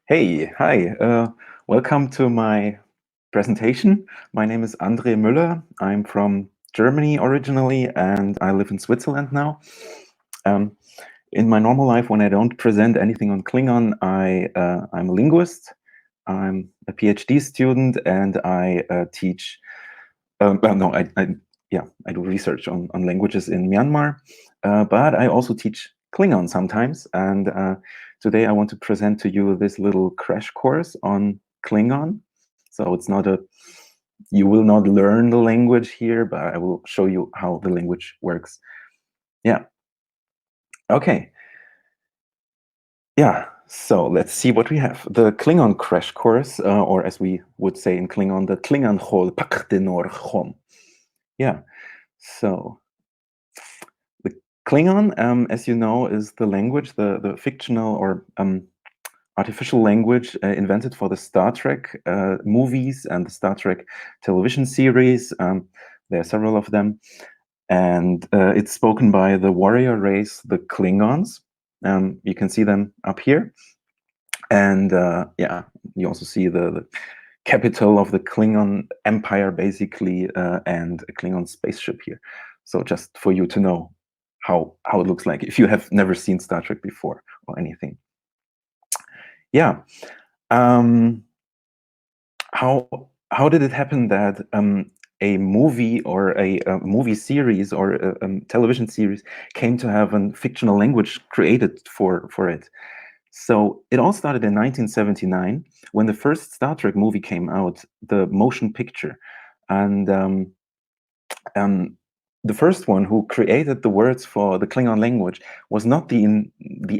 Hey, hi, welcome to my presentation. My name is André Müller. I'm from Germany originally, and I live in Switzerland now. In my normal life, when I don't present anything on Klingon, I'm a linguist. I'm a PhD student, and I teach. No, I do research on languages in Myanmar, but I also teach Klingon sometimes. And today I want to present to you this little crash course on Klingon. So it's not you will not learn the language here, but I will show you how the language works. Yeah. Okay. Yeah. So let's see what we have. The Klingon crash course, or as we would say in Klingon, the Klingon hol pakdenor chom. Yeah. So the Klingon, as you know, is the language, the fictional or artificial language invented for the Star Trek movies and the Star Trek television series. There are several of them. And it's spoken by the warrior race, the Klingons. You can see them up here. And yeah, you also see the capital of the Klingon Empire, basically, and a Klingon spaceship here. So just for you to know how it looks like if you have never seen Star Trek before or anything. Yeah. How did it happen that a movie or a movie series or a television series came to have a fictional language created for it? So it all started in 1979 when the first Star Trek movie came out, the motion picture. And the first one who created the words for the Klingon language was not the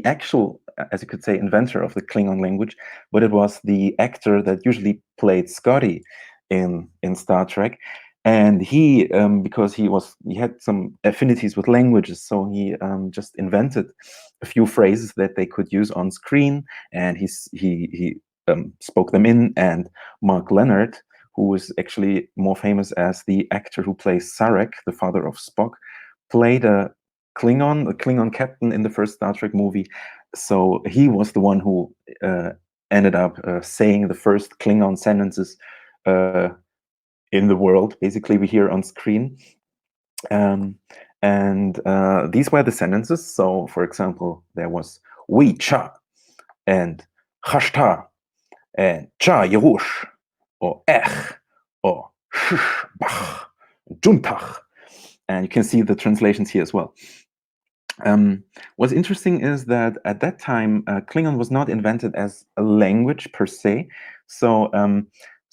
actual, as you could say, inventor of the Klingon language, but it was the actor that usually played Scotty in Star Trek. And he, because he had some affinities with languages, so he just invented a few phrases that they could use on screen, and he spoke them in. And Mark Leonard, who is actually more famous as the actor who plays Sarek, the father of Spock, played a Klingon captain in the first Star Trek movie. So he was the one who ended up saying the first Klingon sentences in the world, basically, we hear on screen. And these were the sentences. So, for example, there was "we cha" and "chashta" and "cha yerush," or "ech," or "shish bach," "juntach," and you can see the translations here as well. What's interesting is that at that time, Klingon was not invented as a language per se.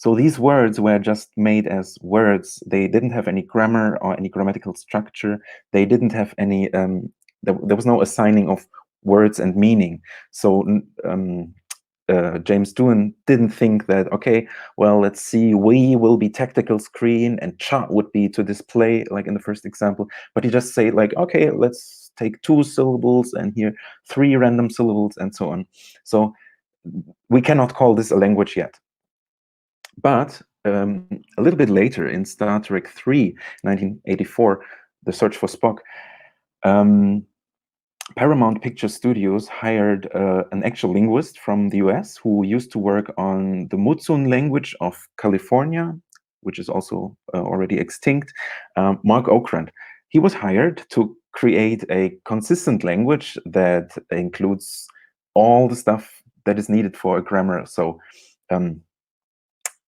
So these words were just made as words. They didn't have any grammar or any grammatical structure. They didn't have any. There was no assigning of words and meaning. So James Doohan didn't think that, okay, well, let's see, we will be tactical screen and cha would be to display, like in the first example. But he just say like, okay, let's take 2 syllables and here 3 random syllables and so on. So we cannot call this a language yet. But a little bit later in Star Trek 3, 1984, The Search for Spock, Paramount Picture Studios hired an actual linguist from the US who used to work on the Mutsun language of California, which is also already extinct, Marc Okrand. He was hired to create a consistent language that includes all the stuff that is needed for a grammar. So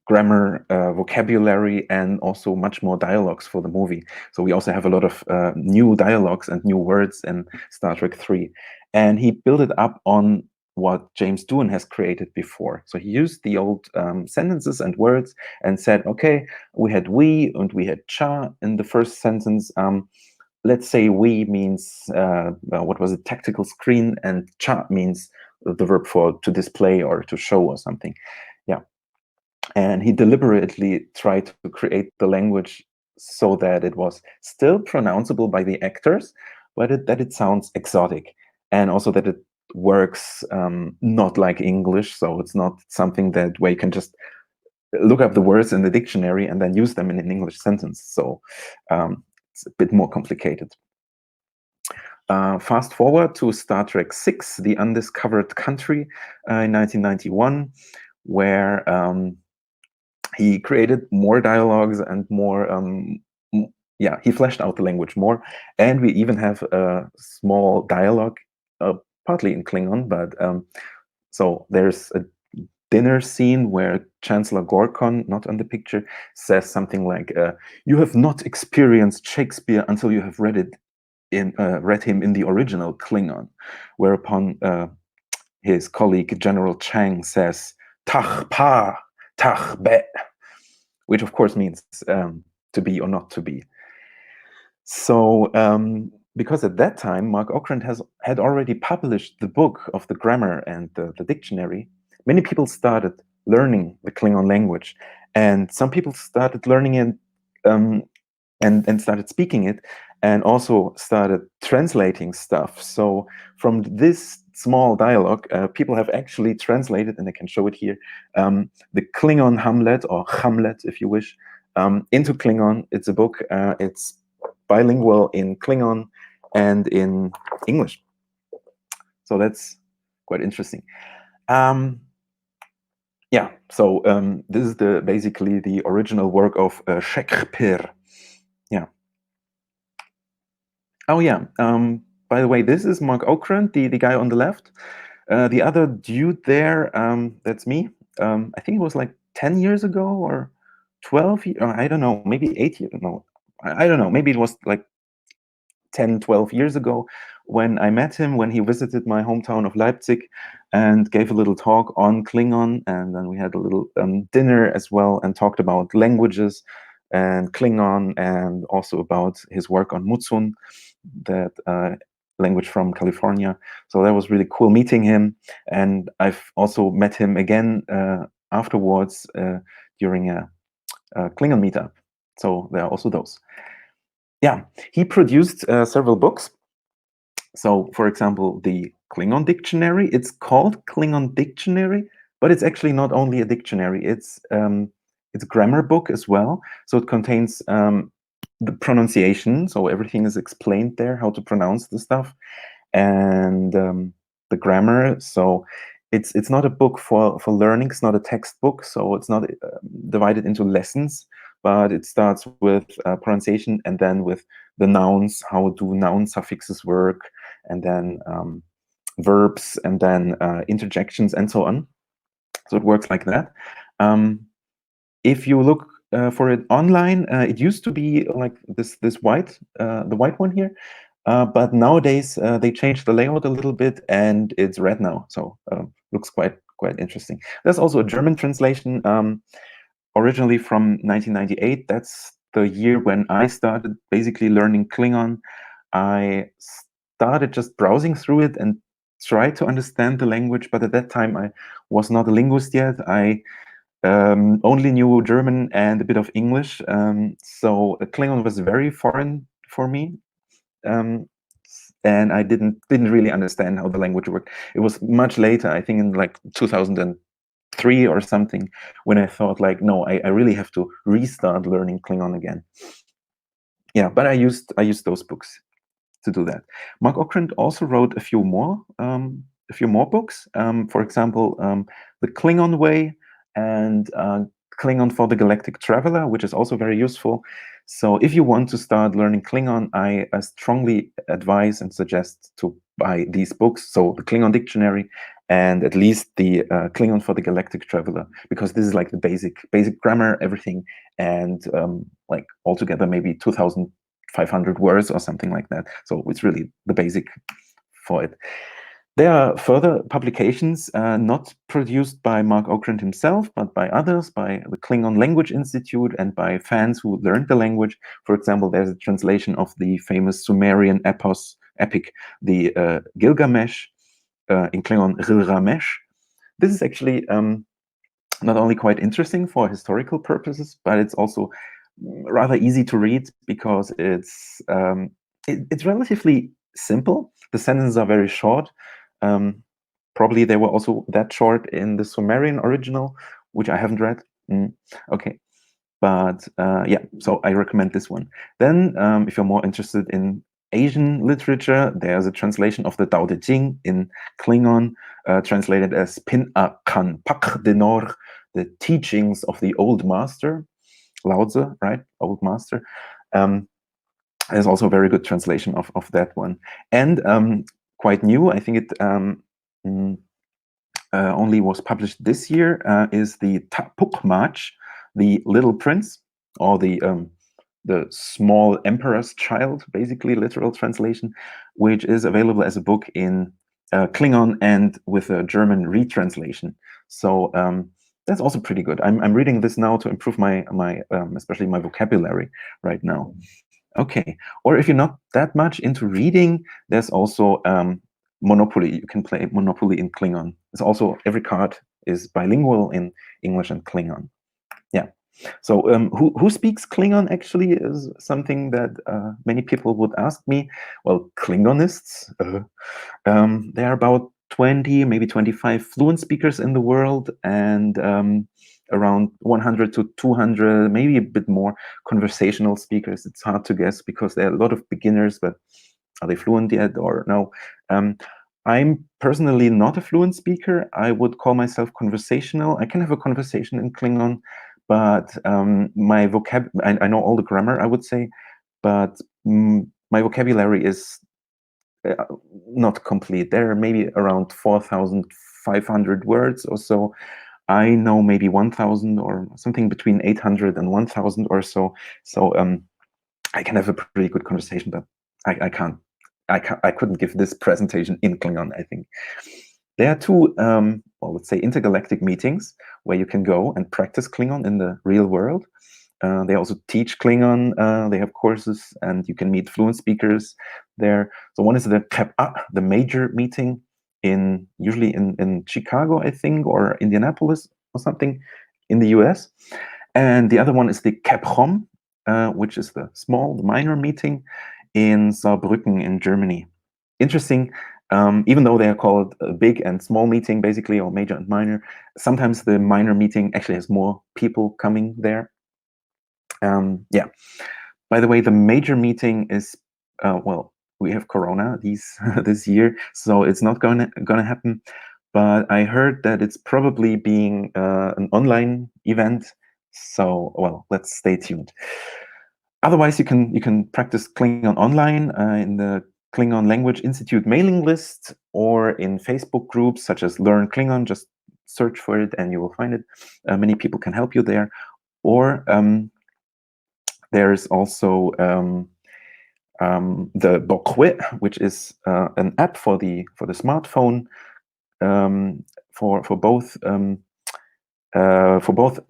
grammar, vocabulary, and also much more dialogues for the movie. So we also have a lot of new dialogues and new words in Star Trek 3. And he built it up on what James Doohan has created before. So he used the old sentences and words and said, okay, we had we and we had cha in the first sentence. Let's say we means, what was it, tactical screen, and cha means the verb for to display or to show or something. Yeah. And he deliberately tried to create the language so that it was still pronounceable by the actors, but that it sounds exotic, and also that it works not like English. So it's not something that where you can just look up the words in the dictionary and then use them in an English sentence. So it's a bit more complicated. Fast forward to Star Trek VI, The Undiscovered Country, in 1991, where he created more dialogues and more, yeah, he fleshed out the language more. And we even have a small dialogue, partly in Klingon, but so there's a dinner scene where Chancellor Gorkon, not on the picture, says something like, "You have not experienced Shakespeare until you have read him in the original Klingon," whereupon his colleague General Chang says, "tlh'pa, tlh'be," which of course means to be or not to be. So because at that time Marc Okrand had already published the book of the grammar and the dictionary, many people started learning the Klingon language, and some people started learning it and started speaking it, and also started translating stuff. So from this small dialogue, people have actually translated, and I can show it here, the Klingon Hamlet, or Hamlet if you wish, into Klingon. It's a book, it's bilingual in Klingon and in English. So that's quite interesting. Yeah, so this is basically the original work of Shakespeare. Yeah. Oh yeah. By the way, this is Marc Okrand, the guy on the left. The other dude there, that's me. I think it was like 10 years ago or 12. I don't know. Maybe 8 years. No, I don't know. Maybe it was like 10, 12 years ago when I met him, when he visited my hometown of Leipzig and gave a little talk on Klingon. And then we had a little dinner as well and talked about languages and Klingon, and also about his work on Mutsun, that language from California. So that was really cool meeting him. And I've also met him again afterwards during a Klingon meetup. So there are also those. Yeah, he produced several books. So, for example, the Klingon dictionary. It's called Klingon Dictionary, but it's actually not only a dictionary. It's a grammar book as well. So it contains the pronunciation. So everything is explained there, how to pronounce the stuff, and the grammar. So it's not a book for learning. It's not a textbook. So it's not divided into lessons, but it starts with pronunciation, and then with the nouns. How do noun suffixes work, and then verbs, and then interjections, and so on. So it works like that. If you look for it online, it used to be like this white, the white one here. But nowadays they changed the layout a little bit, and it's red now. So looks quite interesting. There's also a German translation, originally from 1998. That's the year when I started basically learning Klingon. I started just browsing through it and tried to understand the language, but at that time I was not a linguist yet. I only knew German and a bit of English, so Klingon was very foreign for me, and I didn't really understand how the language worked. It was much later, I think in like 2003 or something, when I thought like, no, I really have to restart learning Klingon again. Yeah, but I used those books to do that. Marc Okrand also wrote a few more books. For example, The Klingon Way and Klingon for the Galactic Traveler, which is also very useful. So if you want to start learning Klingon, I strongly advise and suggest to buy these books. So the Klingon Dictionary and at least the Klingon for the Galactic Traveler, because this is like the basic grammar, everything, and like altogether maybe 2,500 words or something like that. So it's really the basic for it. There are further publications not produced by Marc Okrand himself, but by others, by the Klingon Language Institute and by fans who learned the language. For example, there's a translation of the famous Sumerian epic, the Gilgamesh, in Klingon Rilramesh. This is actually not only quite interesting for historical purposes, but it's also rather easy to read because it's relatively simple. The sentences are very short. Probably they were also that short in the Sumerian original, which I haven't read. Okay. But yeah, so I recommend this one. Then, if you're more interested in Asian literature, there's a translation of the Tao Te Ching in Klingon, translated as Pin-a kan pak denor, the teachings of the old master, Lao Tzu, right? Old master. There's also a very good translation of that one. And quite new, I think it only was published this year, is the Tapuk March, the Little Prince, or the Small Emperor's Child, basically literal translation, which is available as a book in Klingon and with a German retranslation. So that's also pretty good. I'm reading this now to improve my especially my vocabulary right now. Okay, or if you're not that much into reading, there's also Monopoly. You can play Monopoly in Klingon. It's also, every card is bilingual in English and Klingon. Yeah. So who speaks Klingon actually is something that many people would ask me. Well, Klingonists, there are about 20, maybe 25 fluent speakers in the world, and around 100 to 200, maybe a bit more, conversational speakers. It's hard to guess because there are a lot of beginners, but are they fluent yet or no? I'm personally not a fluent speaker. I would call myself conversational. I can have a conversation in Klingon, but my I know all the grammar, I would say, but my vocabulary is not complete. There are maybe around 4,500 words or so. I know maybe 1,000 or something between 800 and 1,000 or so. So I can have a pretty good conversation, but I couldn't give this presentation in Klingon, I think. There are two, well, let's say intergalactic meetings where you can go and practice Klingon in the real world. They also teach Klingon. They have courses, and you can meet fluent speakers there. So one is the qep'a, the major meeting, usually in Chicago, I think, or Indianapolis or something in the US. And the other one is the qep'om, which is the minor meeting in Saarbrücken in Germany. Interesting. Even though they are called a big and small meeting, basically, or major and minor, sometimes the minor meeting actually has more people coming there. Yeah. By the way, the major meeting is well, we have Corona this year, so it's not gonna happen. But I heard that it's probably being an online event. So, well, let's stay tuned. Otherwise, you can practice Klingon online in the Klingon Language Institute mailing list, or in Facebook groups such as Learn Klingon. Just search for it and you will find it. Many people can help you there. Or there's also the Bokwit, which is an app for the smartphone, for both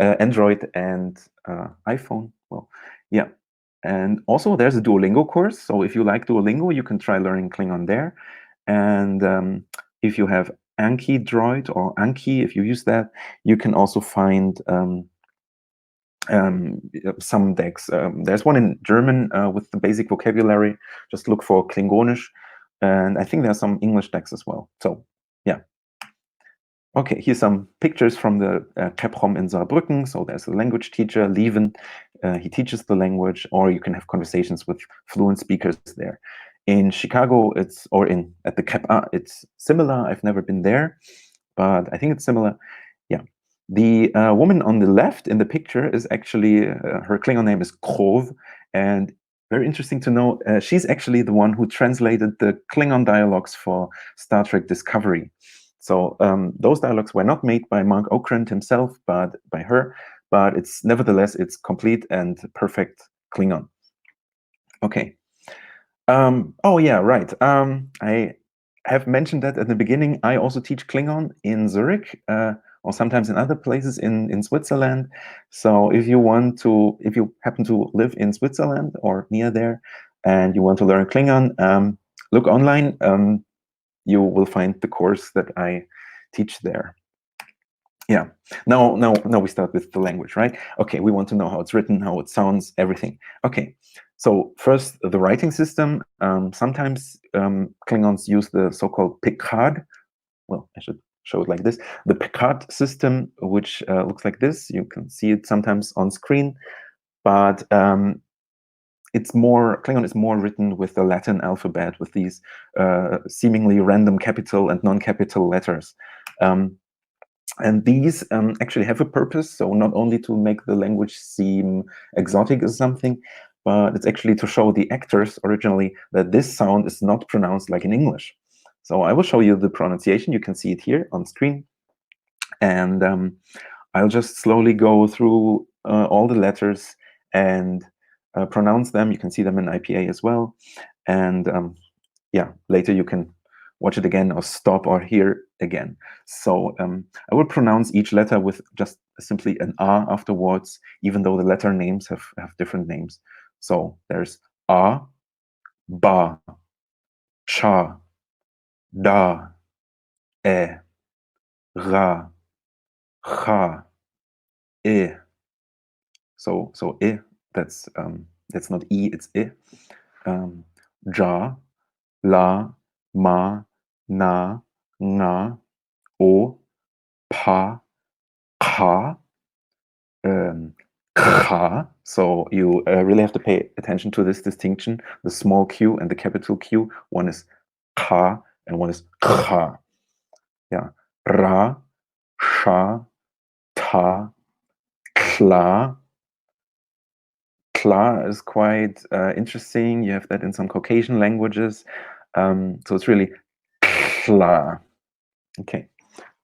Android and iPhone. Well, yeah. And also there's a Duolingo course. So if you like Duolingo, you can try learning Klingon there. And if you have Anki Droid or Anki, if you use that, you can also find some decks. There's one in German with the basic vocabulary. Just look for Klingonisch, and I think there's some English decks as well. So yeah. Okay, here's some pictures from the qep'om in Saarbrücken. So there's a language teacher, Lieven. He teaches the language, or you can have conversations with fluent speakers there. In Chicago, at the qep'a, it's similar. I've never been there, but I think it's similar. Yeah. The woman on the left in the picture is actually, her Klingon name is Krov, and very interesting to know, she's actually the one who translated the Klingon dialogues for Star Trek Discovery. So those dialogues were not made by Marc Okrand himself, but by her. But nevertheless, it's complete and perfect Klingon. Okay. Oh yeah, right. I have mentioned that at the beginning. I also teach Klingon in Zurich, or sometimes in other places in Switzerland. So if you happen to live in Switzerland or near there, and you want to learn Klingon, look online. You will find the course that I teach there. Yeah. Now we start with the language, right? Okay, we want to know how it's written, how it sounds, everything. Okay. So first, the writing system. Sometimes Klingons use the so-called Picard. Well, I should show it like this. The Picard system, which looks like this. You can see it sometimes on screen. but Klingon is more written with the Latin alphabet, with these seemingly random capital and non-capital letters. And these actually have a purpose, so not only to make the language seem exotic or something, but it's actually to show the actors originally that this sound is not pronounced like in English. So I will show you the pronunciation. You can see it here on screen. And I'll just slowly go through all the letters and pronounce them. You can see them in IPA as well. And yeah, later you can watch it again or stop or hear again. So I will pronounce each letter with just simply an A afterwards, even though the letter names have different names. So there's A, Ba, Cha, Da, E, Ra, Cha, E. So I, that's not E, it's I. Ja, La, Ma, Na, Nga, O, Pa, Ka, Kha. So you really have to pay attention to this distinction, the small q and the capital Q. One is Kha and one is Kha. Yeah. Ra, Sha, Ta, Kla. Kla is quite interesting. You have that in some Caucasian languages. So it's really Kla. Okay.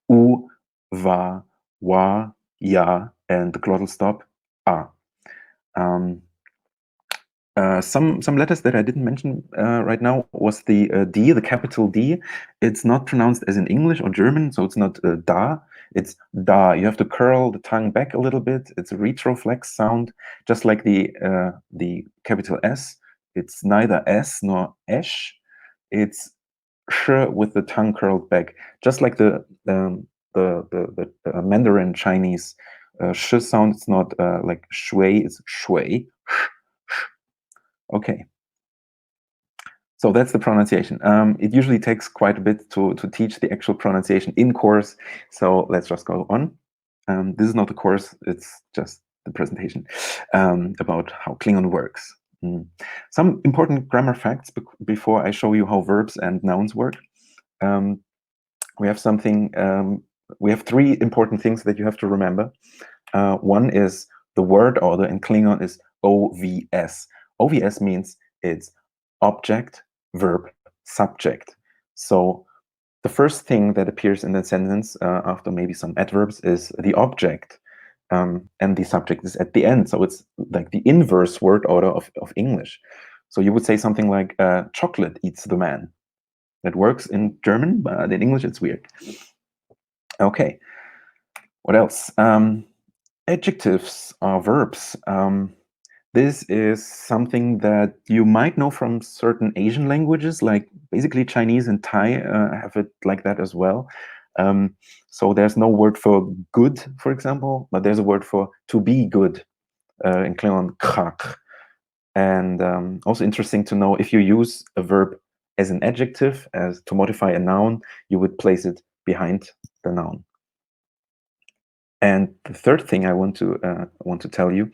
U, Va, Wa, Ya, and the glottal stop, A. Some letters that I didn't mention right now was the D, the capital D. It's not pronounced as in English or German, so it's not da, it's da. You have to curl the tongue back a little bit. It's a retroflex sound, just like the capital S. It's neither S nor esh. It's sh with the tongue curled back, just like the Mandarin Chinese sh sound. It's not like shui, it's shui. Okay. So that's the pronunciation. It usually takes quite a bit to teach the actual pronunciation in course. So let's just go on. This is not the course, it's just the presentation about how Klingon works. Some important grammar facts before I show you how verbs and nouns work. We have something, we have three important things that you have to remember. One is the word order in Klingon is OVS. OVS means it's object, verb, subject. So the first thing that appears in the sentence after maybe some adverbs is the object, and the subject is at the end. So it's like the inverse word order of English. So you would say something like, chocolate eats the man. That works in German, but in English it's weird. Okay, what else? Adjectives are verbs. This is something that you might know from certain Asian languages, like basically Chinese and Thai have it like that as well. So there's no word for good, for example, but there's a word for to be good in Klingon, krak. And also interesting to know, if you use a verb as an adjective, as to modify a noun, you would place it behind the noun. And the third thing I want to tell you,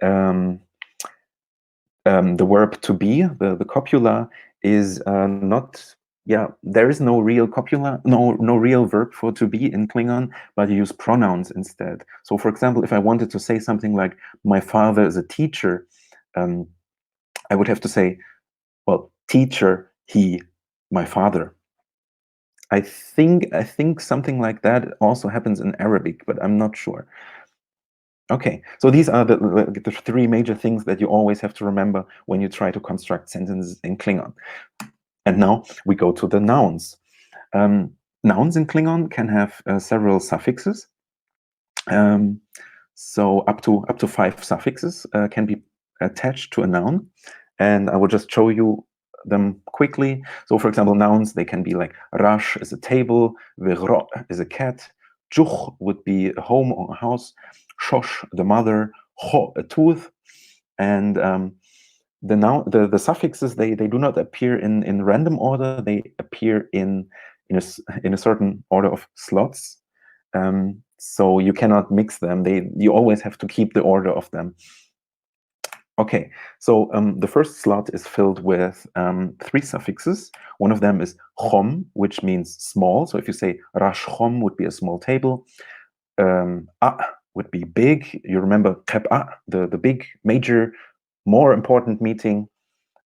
the verb to be, the copula, is not. Yeah, there is no real copula, no real verb for to be in Klingon, but you use pronouns instead. So, for example, if I wanted to say something like "my father is a teacher," I would have to say, well, teacher, he, my father. I think something like that also happens in Arabic, but I'm not sure. Okay, so these are the three major things that you always have to remember when you try to construct sentences in Klingon. And now we go to the nouns. Nouns in Klingon can have several suffixes. So up to 5 suffixes can be attached to a noun. And I will just show you them quickly. So for example, nouns, they can be like rash is a table, vero is a cat, juch would be a home or a house, shosh, the mother, ho, a tooth. And the suffixes, they do not appear in random order. They appear in a certain order of slots. So you cannot mix them. You always have to keep the order of them. Okay, so the first slot is filled with 3 suffixes. One of them is chom, which means small. So if you say rash chom would be a small table. A would be big. You remember qep'a, the big, major, more important meeting.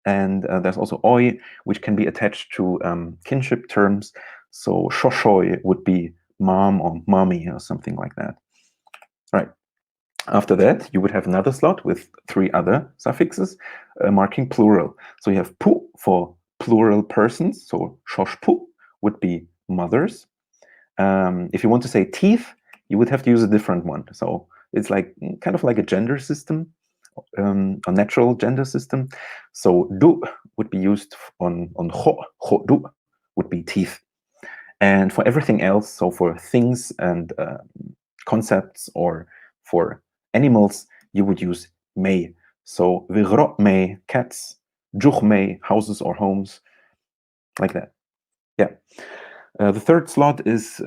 And there's also oi, which can be attached to kinship terms. So shoshoy would be mom or mommy or something like that. Right. After that, you would have another slot with 3 other suffixes marking plural. So you have pu for plural persons. So shoshpu would be mothers. If you want to say teeth, you would have to use a different one. So it's like kind of like a gender system, a natural gender system. So du would be used on ho du would be teeth. And for everything else, so for things and concepts or for animals, you would use may. So vigro may, cats, juch may, houses or homes, like that. Yeah. The third slot is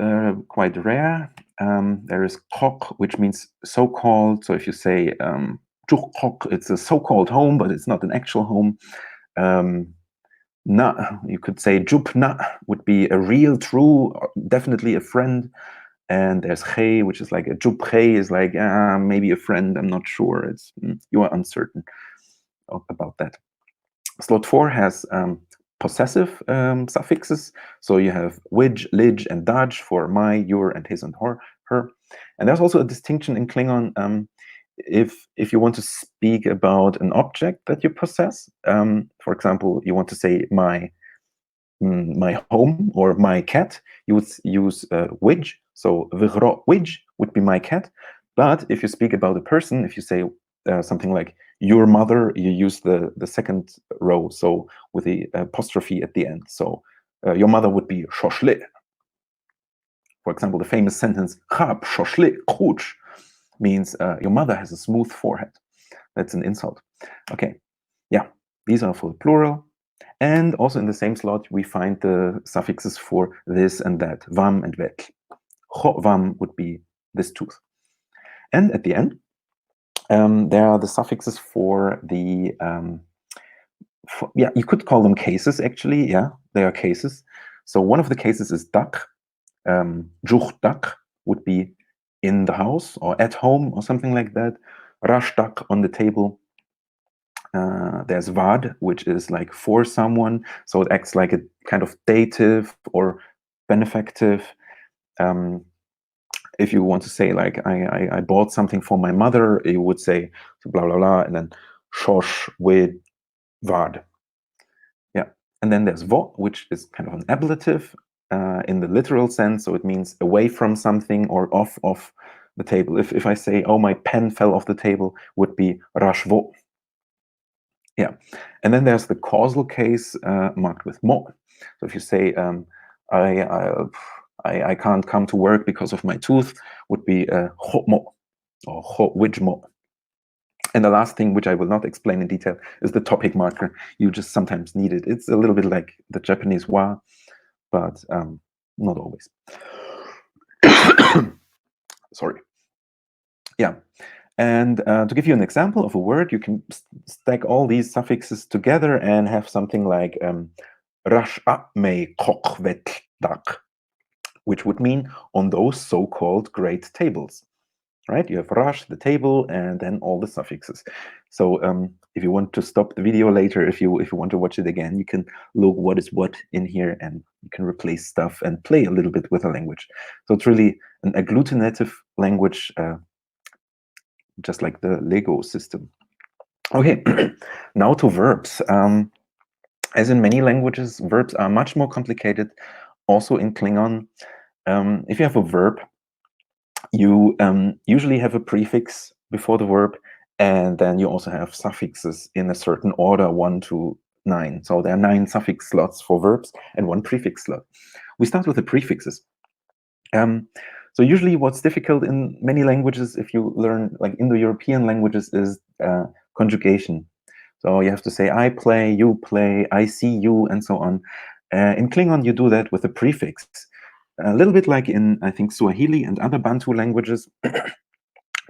quite rare. There is kok, which means so-called. So if you say juch kok, it's a so-called home, but it's not an actual home. Na, you could say jup na would be a real, true, definitely a friend. And there's hey, which is like a jup hey is like maybe a friend. I'm not sure. It's you are uncertain about that. Slot 4 has possessive suffixes. So you have which, lig, and daj for my, your, and his and her. And there's also a distinction in Klingon. If you want to speak about an object that you possess, for example, you want to say my home or my cat, you would use which. So vigro which would be my cat. But if you speak about a person, if you say something like your mother, you use the second row, so with the apostrophe at the end. So your mother would be shoshle. For example, the famous sentence "Chab shoshle khuch" means your mother has a smooth forehead. That's an insult. Okay, yeah, these are for the plural. And also in the same slot, we find the suffixes for this and that, vam and vet. Cho vam would be this tooth. And at the end, there are the suffixes for the, yeah, you could call them cases actually. Yeah, they are cases. So one of the cases is dak. Juch dak would be in the house or at home or something like that. Rash dak on the table. There's vad, which is like for someone, so it acts like a kind of dative or benefactive. If you want to say like I bought something for my mother, you would say blah blah blah, and then shosh with vad. Yeah, and then there's vo, which is kind of an ablative in the literal sense, so it means away from something or off the table. If I say, oh, my pen fell off the table, would be rashvo. Yeah, and then there's the causal case marked with mo. So if you say I can't come to work because of my tooth, would be ho mo or ho which mo. And the last thing, which I will not explain in detail, is the topic marker. You just sometimes need it. It's a little bit like the Japanese wa, but not always. Sorry. Yeah. And to give you an example of a word, you can stack all these suffixes together and have something like rash me kok vet dak, which would mean on those so-called great tables, right? You have rash, the table, and then all the suffixes. So if you want to stop the video later, if you want to watch it again, you can look what is what in here, and you can replace stuff and play a little bit with the language. So it's really an agglutinative language, just like the Lego system. Okay, now to verbs. As in many languages, verbs are much more complicated. Also in Klingon, if you have a verb, you usually have a prefix before the verb, and then you also have suffixes in a certain order, 1 to 9. So there are 9 suffix slots for verbs and 1 prefix slot. We start with the prefixes. So usually what's difficult in many languages, if you learn like Indo-European languages, is conjugation. So you have to say I play, you play, I see you, and so on. In Klingon, you do that with a prefix. A little bit like in, I think, Swahili and other Bantu languages.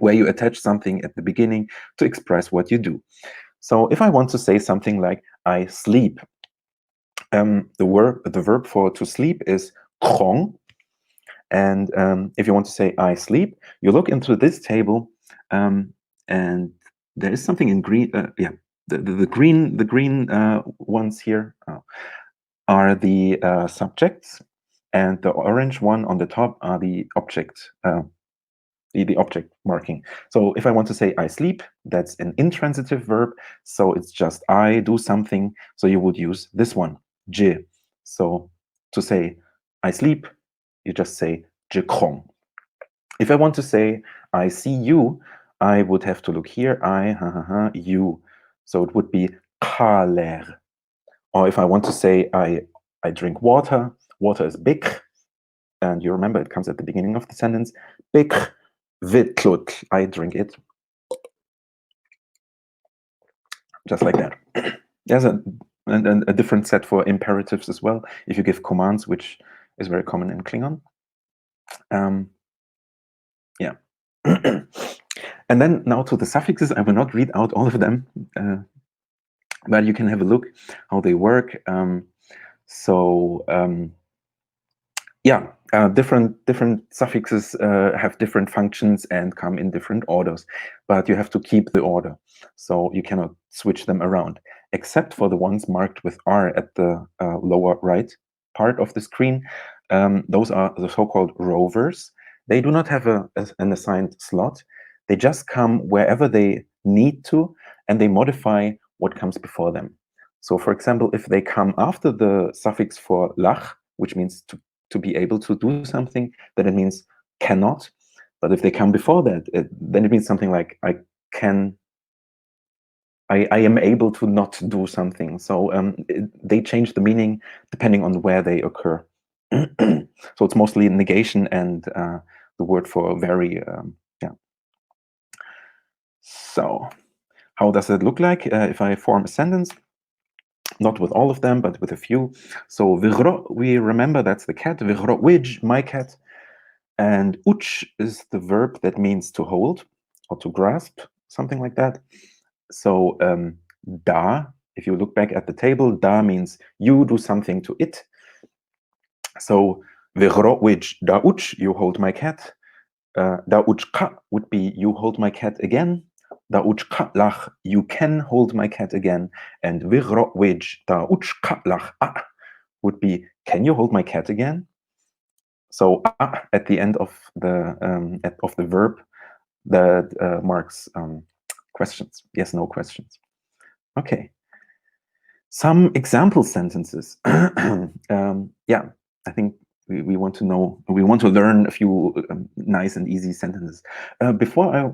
where you attach something at the beginning to express what you do. So if I want to say something like I sleep, the verb for to sleep is krong. And if you want to say I sleep, you look into this table, and there is something in green. Yeah, the green ones here are the subjects, and the orange one on the top are the object. The object marking. So if I want to say I sleep, that's an intransitive verb. So it's just I do something. So you would use this one, je. So to say I sleep, you just say je krong. If I want to say I see you, I would have to look here. I, you. So it would be kaler. Or if I want to say I drink water, water is big. And you remember it comes at the beginning of the sentence. Big vitlut. I drink it. Just like that. There's a different set for imperatives as well, if you give commands, which is very common in Klingon. Yeah. And then now to the suffixes. I will not read out all of them, but you can have a look how they work. Yeah, different suffixes have different functions and come in different orders, but you have to keep the order, so you cannot switch them around, except for the ones marked with R at the lower right part of the screen. Those are the so-called rovers. They do not have an assigned slot. They just come wherever they need to, and they modify what comes before them. So, for example, if they come after the suffix for lach, which means to be able to do something, then it means cannot. But if they come before that, then it means something like I am able to not do something. So they change the meaning depending on where they occur. So it's mostly negation and the word for very, yeah. So how does it look like if I form a sentence? Not with all of them, but with a few. So we remember that's the cat. Which, my cat. And uch is the verb that means to hold or to grasp, something like that. So da, if you look back at the table, da means you do something to it. So which da uch, you hold my cat. Da uch ka would be you hold my cat again. Da uch ka lach, you can hold my cat again. And which da uch ka lach would be can you hold my cat again? So at the end of the verb that marks questions, yes, no questions. Okay. Some example sentences. Yeah, I think we want to know, we want to learn a few nice and easy sentences. Before I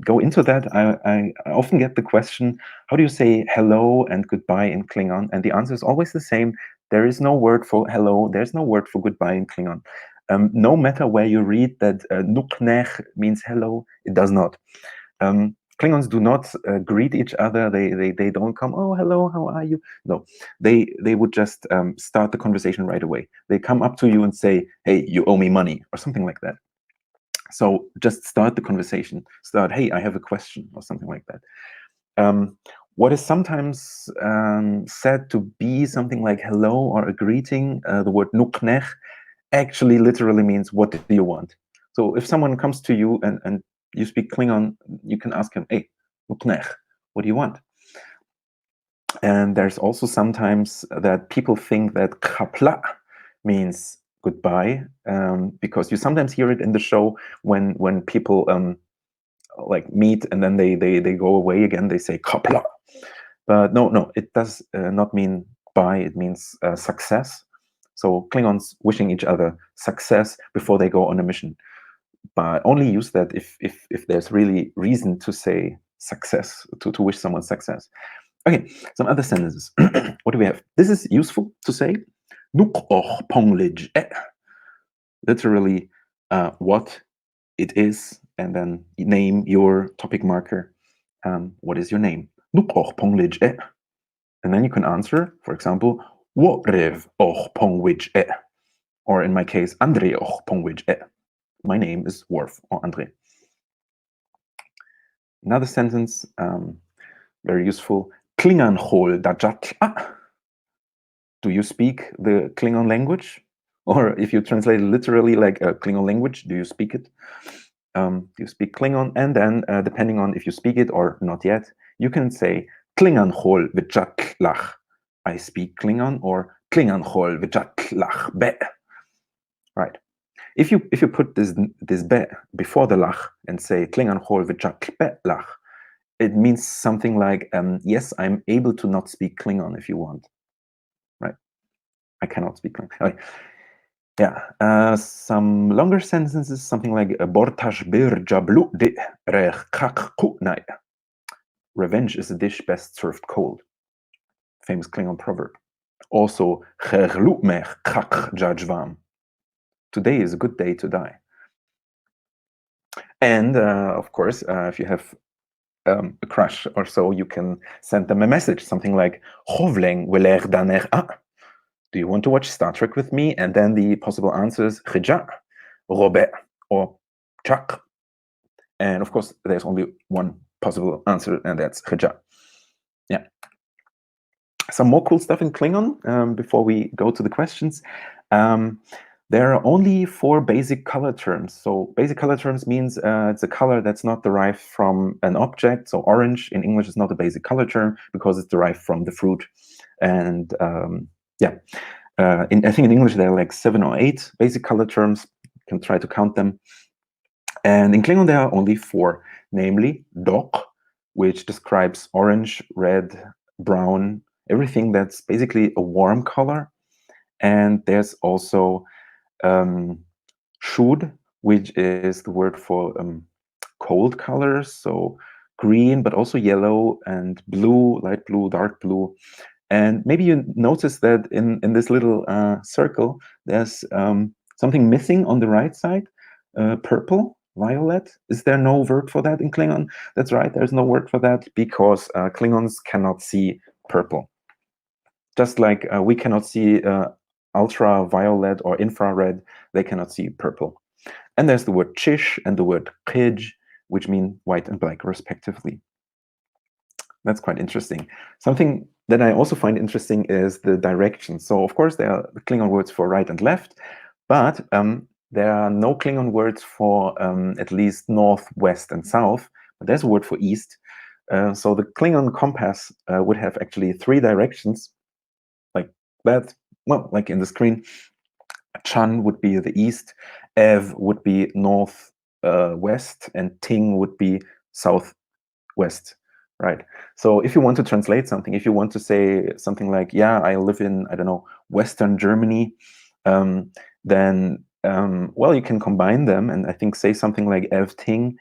go into that, I often get the question, how do you say hello and goodbye in Klingon? And the answer is always the same. There is no word for hello. There's no word for goodbye in Klingon. No matter where you read that nuknech means hello, it does not. Klingons do not greet each other. They don't come, oh, hello, how are you? No, they would just start the conversation right away. They come up to you and say, hey, you owe me money, or something like that. So just start the conversation. Start, hey, I have a question, or something like that. What is sometimes said to be something like hello or a greeting, the word nuknech, actually literally means what do you want? So if someone comes to you and you speak Klingon, you can ask him, hey, what do you want? And there's also sometimes that people think that qep'a means goodbye, because you sometimes hear it in the show when people like meet and then they go away again, they say qep'a. But no, it does not mean bye, it means success. So Klingons wishing each other success before they go on a mission. But only use that if there's really reason to say success, to wish someone success. Okay, some other sentences. What do we have? This is useful to say. Literally what it is, and then name your topic marker. What is your name? And then you can answer, for example, or in my case, André. My name is Worf or André. Another sentence, very useful. Klingon hol dajat. Do you speak the Klingon language? Or if you translate it literally like a Klingon language, do you speak it? Do you speak Klingon? And then, depending on if you speak it or not yet, you can say Klingon hol vijat lach. I speak Klingon, or Klingon hol vijat lach be. Right. If you put this be before the lach and say Klingon hol vijat be lach, it means something like, yes, I'm able to not speak Klingon if you want. Right. I cannot speak Klingon. Okay. Yeah, some longer sentences, something like Bortash bir jablu de rech. Revenge is a dish best served cold. Famous Klingon proverb. Also, today is a good day to die. And of course, if you have a crush or so, you can send them a message, something like do you want to watch Star Trek with me? And then the possible answers Robert, or Chuck. And of course, there's only one possible answer, and that's Khija. Yeah. Some more cool stuff in Klingon before we go to the questions. There are only 4 basic color terms. So basic color terms means it's a color that's not derived from an object. So orange in English is not a basic color term because it's derived from the fruit. And yeah, I think in English there are like 7 or 8 basic color terms. You can try to count them. And in Klingon there are only 4, namely dok, which describes orange, red, brown, everything that's basically a warm color. And there's also shud, which is the word for cold colors, so green, but also yellow and blue, light blue, dark blue. And maybe you notice that in this little circle, there's something missing on the right side, purple, violet. Is there no word for that in Klingon? That's right, there's no word for that because Klingons cannot see purple. Just like we cannot see ultraviolet or infrared, they cannot see purple. And there's the word chish and the word qij, which mean white and black respectively. That's quite interesting. Something that I also find interesting is the direction. So of course there are Klingon words for right and left, but there are no Klingon words for at least north, west, and south. But there's a word for east. So the Klingon compass would have actually 3 directions, like that. Well, like in the screen. Chan would be the east, Ev would be north west, and Ting would be southwest, right? So if you want to translate something, if you want to say something like, yeah, I live in, I don't know, Western Germany, then, well, you can combine them and I think say something like Ev Ting,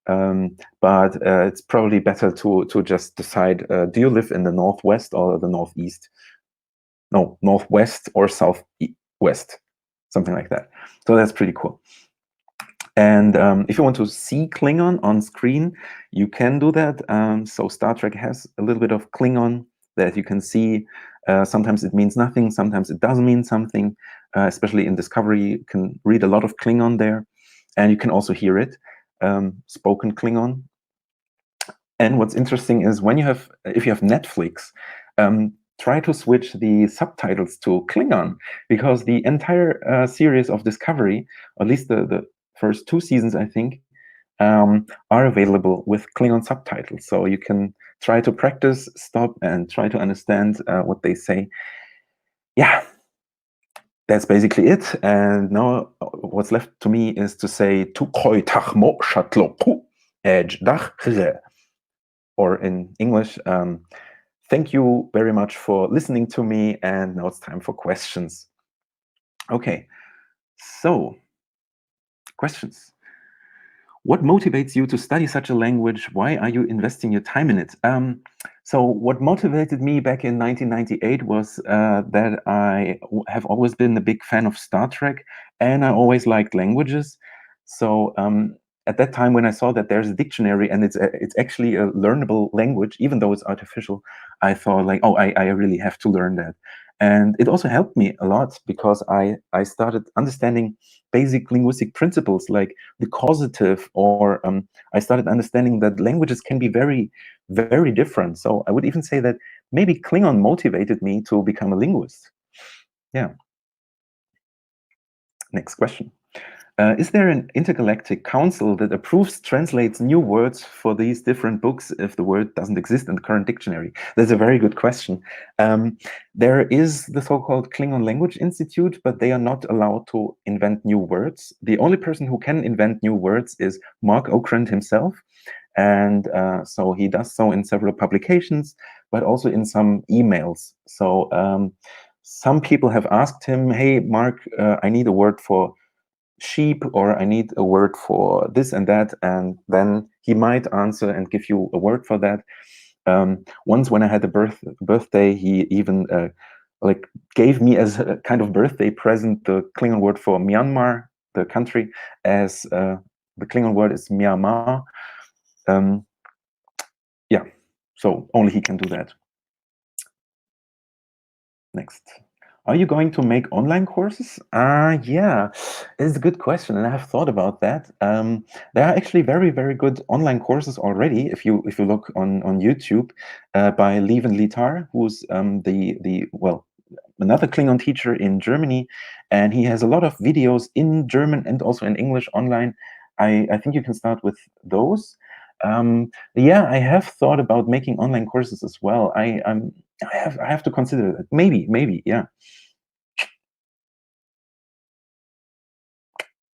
but it's probably better to just decide, do you live in the northwest or the northeast? No, northwest or southwest. Something like that. So that's pretty cool. And if you want to see Klingon on screen, you can do that. So Star Trek has a little bit of Klingon that you can see. Sometimes it means nothing, sometimes it does mean something. Especially in Discovery, you can read a lot of Klingon there. And you can also hear it, spoken Klingon. And what's interesting is when you have, if you have Netflix, try to switch the subtitles to Klingon, because the entire series of Discovery, at least the first 2 seasons, I think, are available with Klingon subtitles. So you can try to practice, stop, and try to understand what they say. Yeah, that's basically it. And now what's left to me is to say tu koi tachmo shatloku edge dach, or in English, thank you very much for listening to me, and now it's time for questions. Okay, so questions. What motivates you to study such a language? Why are you investing your time in it? So what motivated me back in 1998 was that I have always been a big fan of Star Trek, and I always liked languages. So at that time, when I saw that there's a dictionary and it's actually a learnable language, even though it's artificial, I thought like, oh, I really have to learn that. And it also helped me a lot because I started understanding basic linguistic principles like the causative, or I started understanding that languages can be very, very different. So I would even say that maybe Klingon motivated me to become a linguist. Yeah. Next question. Is there an intergalactic council that approves, translates new words for these different books if the word doesn't exist in the current dictionary? That's a very good question. There is the so-called Klingon Language Institute, but they are not allowed to invent new words. The only person who can invent new words is Marc Okrand himself. And so he does so in several publications, but also in some emails. So some people have asked him, hey, Mark, I need a word for sheep, or I need a word for this and that, and then he might answer and give you a word for that. Once when I had a birthday, he even like gave me as a kind of birthday present the Klingon word for Myanmar, the country, as the Klingon word is Myanmar. Yeah, so only he can do that. Next. Are you going to make online courses? Yeah, it's a good question, and I have thought about that. There are actually very, very good online courses already. If you look on YouTube by Lieven Litar, who's another Klingon teacher in Germany, and he has a lot of videos in German and also in English online. I think you can start with those. Yeah, I have thought about making online courses as well. I have to consider that. Maybe, yeah.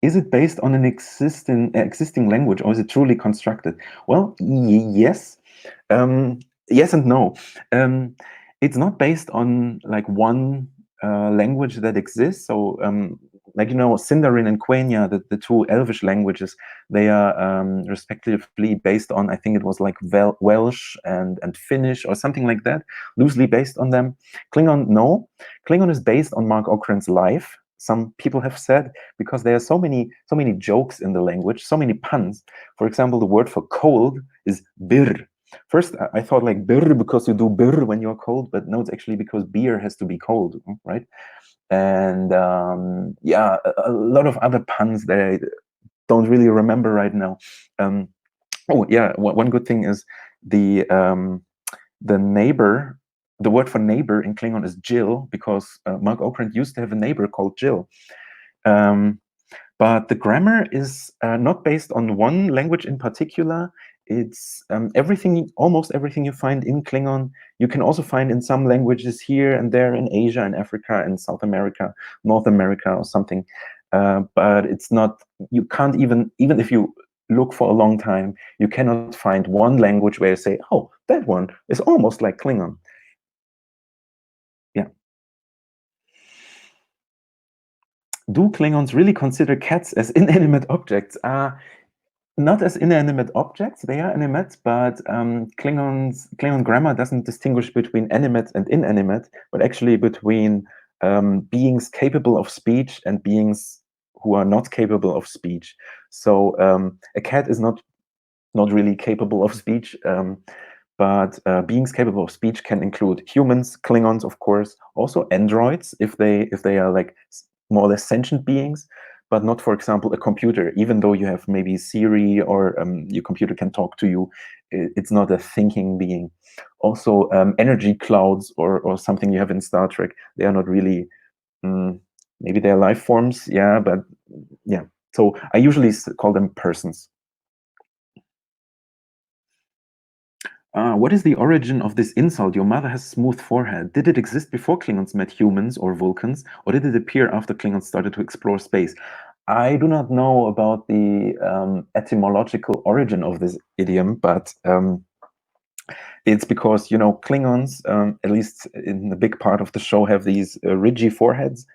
Is it based on an existing language, or is it truly constructed? Well, yes. Yes and no. It's not based on like one language that exists. So, like, Sindarin and Quenya, the two Elvish languages, they are respectively based on, I think it was like Welsh and Finnish or something like that, loosely based on them. Klingon, no. Klingon is based on Marc Okrand's life. Some people have said, because there are so many jokes in the language, so many puns. For example, the word for cold is bir. First, I thought like bir because you do bir when you're cold, but no, it's actually because beer has to be cold, right? And yeah, a lot of other puns that I don't really remember right now. Oh yeah, one good thing is the neighbor. The word for neighbor in Klingon is Jill, because Marc Okrand used to have a neighbor called Jill. But the grammar is not based on one language in particular. It's almost everything you find in Klingon, you can also find in some languages here and there in Asia and Africa and South America, North America or something. But it's not, you can't even if you look for a long time, you cannot find one language where you say, oh, that one is almost like Klingon. Yeah. Do Klingons really consider cats as inanimate objects? Not as inanimate objects, they are animate, but Klingon grammar doesn't distinguish between animate and inanimate, but actually between beings capable of speech and beings who are not capable of speech. So a cat is not really capable of speech, but beings capable of speech can include humans, Klingons, of course, also androids if they are like more or less sentient beings, but not, for example, a computer. Even though you have maybe Siri, or your computer can talk to you, it's not a thinking being. Also, energy clouds or something you have in Star Trek, they are not really, maybe they're life forms, yeah, but yeah. So I usually call them persons. What is the origin of this insult? Your mother has a smooth forehead. Did it exist before Klingons met humans or Vulcans, or did it appear after Klingons started to explore space? I do not know about the etymological origin of this idiom, but it's because, Klingons, at least in the big part of the show, have these ridgy foreheads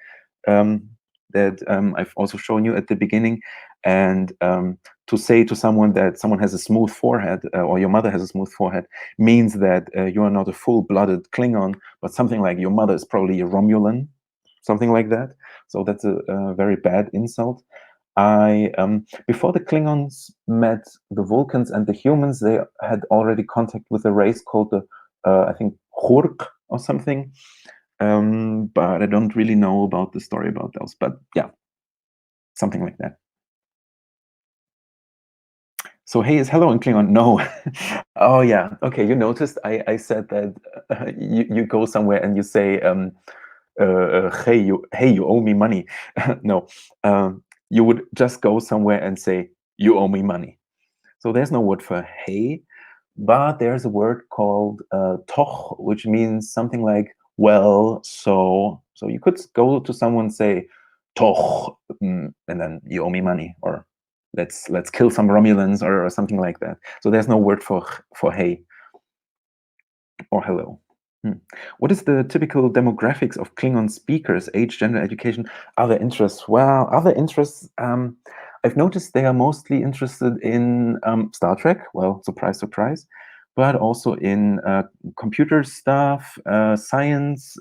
that I've also shown you at the beginning. And to say to someone that someone has a smooth forehead, or your mother has a smooth forehead, means that you are not a full-blooded Klingon, but something like your mother is probably a Romulan, something like that. So that's a very bad insult. Before the Klingons met the Vulcans and the humans, they had already contact with a race called the I think Hurk or something. But I don't really know about the story about those. But yeah, something like that. So hey is hello in Klingon? No. Oh yeah. Okay, you noticed I said that you go somewhere and you say hey you owe me money. No, you would just go somewhere and say you owe me money. So there's no word for hey, but there's a word called toch, which means something like well, so. So you could go to someone and say toch, and then you owe me money, or let's kill some Romulans, or something like that. So there's no word for hey or hello. What is the typical demographics of Klingon speakers? Age, gender, education, other interests? Well, other interests, I've noticed they are mostly interested in Star Trek. Well, surprise, surprise. But also in computer stuff, science.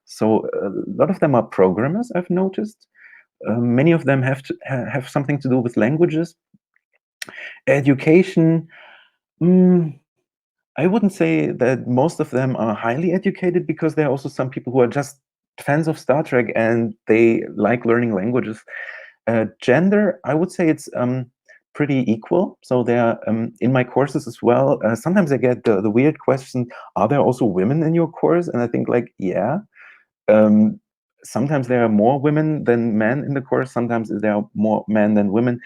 So a lot of them are programmers, I've noticed. Many of them have something to do with languages. Education, I wouldn't say that most of them are highly educated, because there are also some people who are just fans of Star Trek and they like learning languages. Gender, I would say it's pretty equal. So they are in my courses as well. Sometimes I get the weird question, are there also women in your course? And I think like, yeah. Sometimes there are more women than men in the course. Sometimes there are more men than women.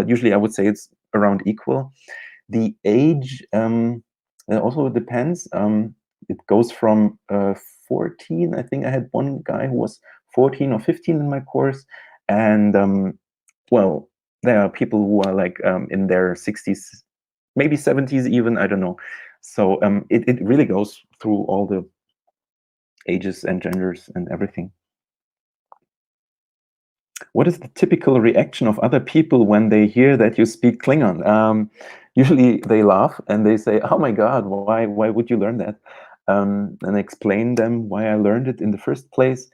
Usually I would say it's around equal. The age, it also depends. It goes from 14. I think I had one guy who was 14 or 15 in my course. And well, there are people who are like in their 60s, maybe 70s even, I don't know. So it really goes through all the ages and genders and everything. What is the typical reaction of other people when they hear that you speak Klingon? Usually they laugh and they say, "Oh my God, why would you learn that?" And I explain them why I learned it in the first place.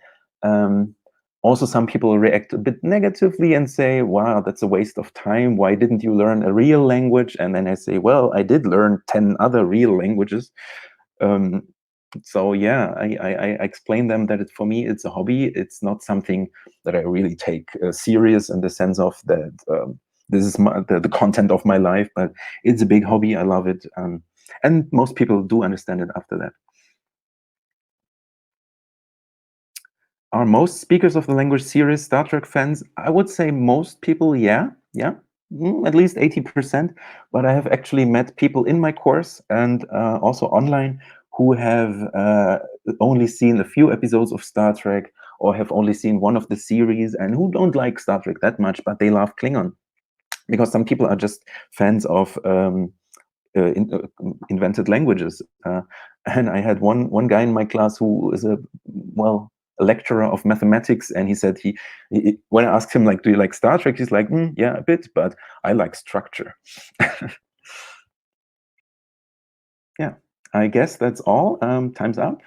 Also, some people react a bit negatively and say, "Wow, that's a waste of time. Why didn't you learn a real language?" And then I say, "Well, I did learn 10 other real languages." Um, so yeah, I explain them that for me it's a hobby. It's not something that I really take serious in the sense of that this is the content of my life, but it's a big hobby. I love it, and most people do understand it after that. Are most speakers of the language serious Star Trek fans? I would say most people, yeah, at least 80%. But I have actually met people in my course and also online who have only seen a few episodes of Star Trek, or have only seen one of the series, and who don't like Star Trek that much, but they love Klingon. Because some people are just fans of invented languages. And I had one guy in my class who is a lecturer of mathematics, and he said when I asked him like, do you like Star Trek? He's like, yeah, a bit, but I like structure. Yeah, I guess that's all. Time's up.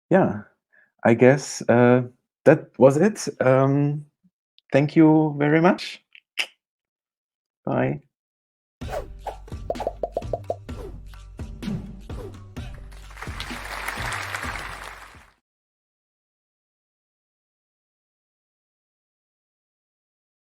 Yeah, I guess that was it. Thank you very much. Bye.